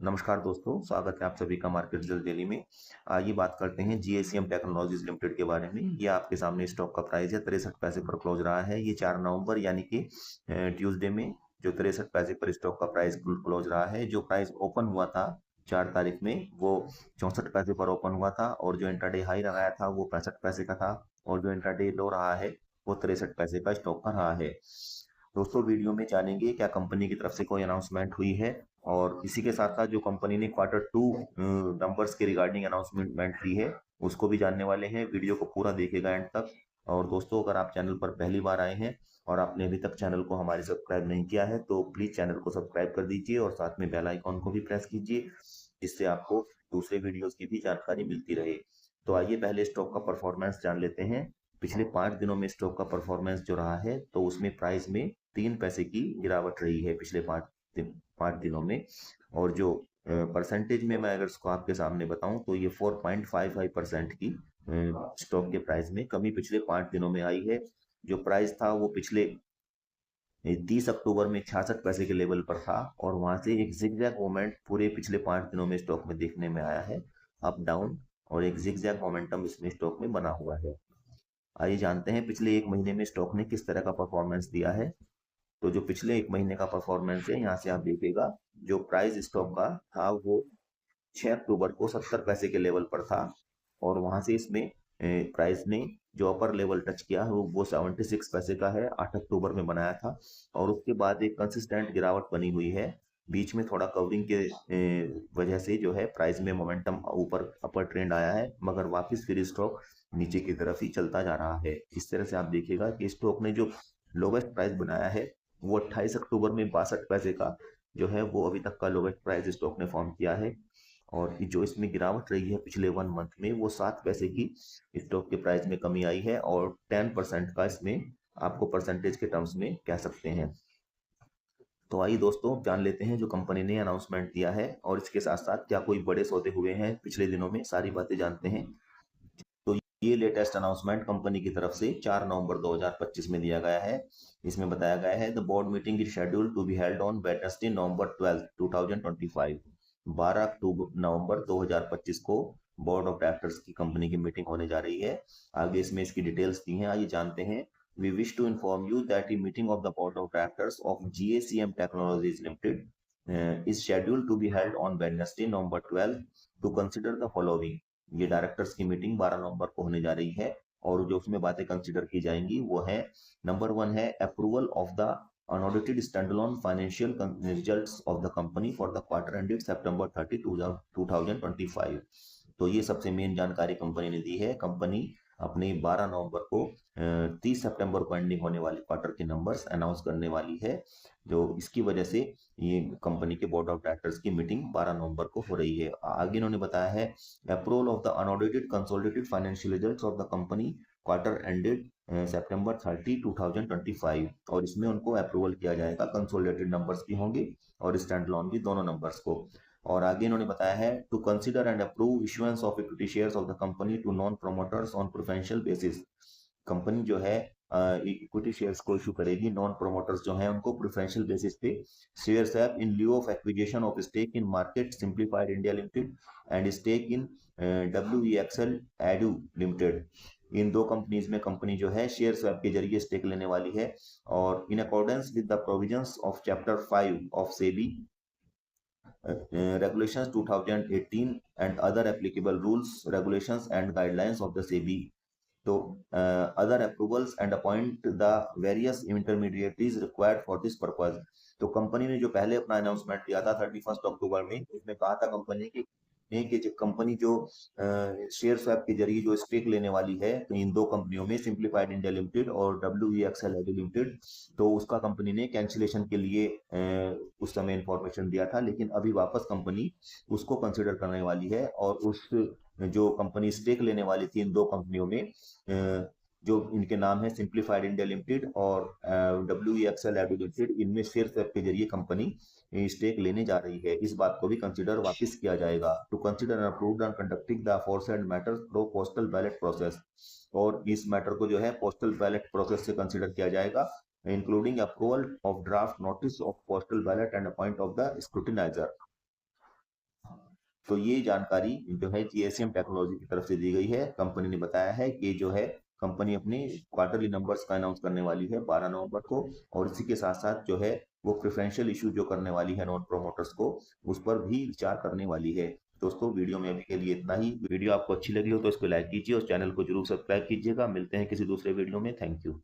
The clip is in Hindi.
नमस्कार दोस्तों, स्वागत है आप सभी का मार्केट जल्द डेली में। आइए बात करते हैं जीएसएम टेक्नोलॉजीज लिमिटेड के बारे में। ये आपके सामने स्टॉक का प्राइस है 63 पैसे पर क्लोज रहा है। ये 4 नवंबर यानी कि ट्यूसडे में जो 63 पैसे पर स्टॉक का प्राइस क्लोज रहा है। जो प्राइस ओपन हुआ था 4 तारीख में वो 64 पैसे पर ओपन हुआ था और जो इंट्राडे हाई लगाया था वो 65 पैसे का था और जो इंट्राडे लो रहा है वो 63 पैसे का स्टॉक का रहा है। दोस्तों वीडियो में जानेंगे क्या कंपनी की तरफ से कोई अनाउंसमेंट हुई है और इसी के साथ साथ जो कंपनी ने Q2 नंबर्स के रिगार्डिंग अनाउंसमेंट दी है उसको भी जानने वाले हैं। वीडियो को पूरा देखिएगा एंड तक। और दोस्तों अगर आप चैनल पर पहली बार आए हैं और आपने अभी तक चैनल को हमारे सब्सक्राइब नहीं किया है तो प्लीज चैनल को सब्सक्राइब कर दीजिए और साथ में बेल आइकॉन को भी प्रेस कीजिए, जिससे आपको दूसरे वीडियोस की भी जानकारी मिलती रहे। तो आइए पहले स्टॉक का परफॉर्मेंस जान लेते हैं। पिछले 5 दिनों में स्टॉक का परफॉर्मेंस जो रहा है तो उसमें प्राइस में 3 पैसे की गिरावट रही है पिछले 5 दिनों में। और जो परसेंटेज में मैं अगर इसको आपके सामने बताऊं तो ये 4.55% की स्टॉक के प्राइस में कमी पिछले 5 दिनों में आई है। जो प्राइस था वो पिछले 30 अक्टूबर में 66 पैसे के लेवल पर था और वहां से एक जिगजैग मोमेंट पूरे पिछले 5 दिनों में स्टॉक में देखने में आया है, अप डाउन, और एक जिगजैग मोमेंटम इसमें स्टॉक में बना हुआ है। आइए जानते हैं पिछले एक महीने में स्टॉक ने किस तरह का परफॉर्मेंस दिया है। तो जो पिछले एक महीने का परफॉर्मेंस है यहाँ से आप देखिएगा। जो प्राइस स्टॉक का था वो 6 अक्टूबर को 70 पैसे के लेवल पर था और वहां से इसमें प्राइस ने जो अपर लेवल टच किया है वो 76 पैसे का है, 8 अक्टूबर में बनाया था। और उसके बाद एक कंसिस्टेंट गिरावट बनी हुई है। बीच में थोड़ा कवरिंग के वजह से जो है प्राइस में मोमेंटम ऊपर अपर ट्रेंड आया है, मगर वापस फिर स्टॉक नीचे की तरफ ही चलता जा रहा है। इस तरह से आप देखिएगा कि स्टॉक ने जो लोवेस्ट प्राइस बनाया है वो 28 अक्टूबर में 62 पैसे का जो है वो अभी तक का लोवेस्ट प्राइस स्टॉक ने फॉर्म किया है। और जो इसमें गिरावट रही है पिछले 1 मंथ में वो 7 पैसे की स्टॉक के प्राइस में कमी आई है और 10% का इसमें आपको परसेंटेज के टर्म्स में कह सकते हैं। तो आइए दोस्तों जान लेते हैं जो कंपनी ने अनाउंसमेंट दिया है और इसके साथ साथ क्या कोई बड़े सौदे हुए हैं पिछले दिनों में, सारी बातें जानते हैं। तो ये लेटेस्ट अनाउंसमेंट कंपनी की तरफ से 4 नवंबर 2025 में दिया गया है। इसमें बताया गया है the board meeting is scheduled to be held on Wednesday November 12 2025। 12 अक्टूबर नवंबर 2025 को बोर्ड ऑफ डायरेक्टर्स की कंपनी की मीटिंग होने जा रही है। आगे इसमें इसकी डिटेल्स दी हैं, आइए जानते हैं। We wish to inform you that the meeting of the board of directors of GACM Technologies Limited is scheduled to be held on Wednesday, November 12 to consider the following। ये डायरेक्टर्स की मीटिंग 12 नवंबर को होने जा रही है और जो उसमें बातें कंसिडर की जाएंगी वो है, नंबर 1 है approval of the unaudited standalone financial results of the company for the quarter ended September 30, 2025। तो ये सबसे मेन जानकारी कंपनी ने दी है। कंपनी अपने 12 नवंबर को 30 सितंबर को एंडिंग होने वाले क्वार्टर के नंबर्स अनाउंस करने वाली है। जो इसकी वजह से ये कंपनी के बोर्ड ऑफ डायरेक्टर्स की मीटिंग 12 नवंबर को हो रही है। आगे इन्होंने बताया है approval of the unaudited consolidated financial results of the company quarter ended September 30, 2025। और इसमें उनको अप्रूवल किया जाएगा, कंसोलिडेटेड नंबर्स भी होंगे और स्टैंड अलोन भी, दोनों नंबर्स को। और आगे इन्होंने बताया है to consider and approve issuance of equity shares of the company to non promoters on preferential basis. Company जो है इक्विटी शेयर्स को इशू करेगी नॉन प्रोमोटर्स जो हैं उनको प्रेफरेंशियल बेसिस पे। Share swap in lieu of acquisition of stake in Market Simplified India Limited and stake in WEXL Edu Limited. इन दो कंपनीज में कंपनी जो है शेयर स्वैप के जरिए स्टेक लेने वाली है। और in accordance with the provisions of chapter 5 of SEBI regulations 2018 and other applicable rules, regulations and guidelines of the SEBI। तो other approvals and appoint the various intermediaries required for this purpose। तो कंपनी ने जो पहले अपना अनाउंसमेंट दिया था 31 अक्टूबर में, उसमें कहा था कंपनी की कंपनी जो शेयर स्वैप के जरिए जो स्टेक लेने वाली है तो इन दो कंपनियों में सिंप्लीफाइड इंडिया लिमिटेड और WEXL लिमिटेड, तो उसका कंपनी ने कैंसिलेशन के लिए उस समय इंफॉर्मेशन दिया था, लेकिन अभी वापस कंपनी उसको कंसिडर करने वाली है। और उस जो कंपनी स्टेक लेने वाली थी इन दो कंपनियों में जो इनके नाम है सिंप्लीफाइड इंडिया लिमिटेड और WEXL लिमिटेड, इनमें शेयर स्वैप के जरिए कंपनी स्टेक लेने जा रही है। इस बात को भी कंसिडर वापस किया जाएगा। To consider and approved and conducting the aforesaid matter through postal ballot process. और इस मैटर को जो है पोस्टल बैलेट प्रोसेस से कंसिडर किया जाएगा, including approval of draft notice of postal ballot and appoint of the scrutiniser. तो ये जानकारी जो है जीएसएम टेक्नोलॉजी की तरफ से दी गई है। कंपनी ने बताया है कि जो है कंपनी अपने क्वार्टरली नंबर्स का अनाउंस करने वाली है 12 नवंबर को, और इसी के साथ-साथ जो है वो प्रेफरेंशियल इश्यू जो करने वाली है नॉन प्रोमोटर्स को, उस पर भी विचार करने वाली है। दोस्तों, वीडियो में अभी के लिए इतना ही। वीडियो आपको अच्छी लगी हो तो इसको लाइक कीजिए और चैनल को जरूर सब्सक्राइब कीजिएगा। मिलते हैं किसी दूसरे वीडियो में। Thank you.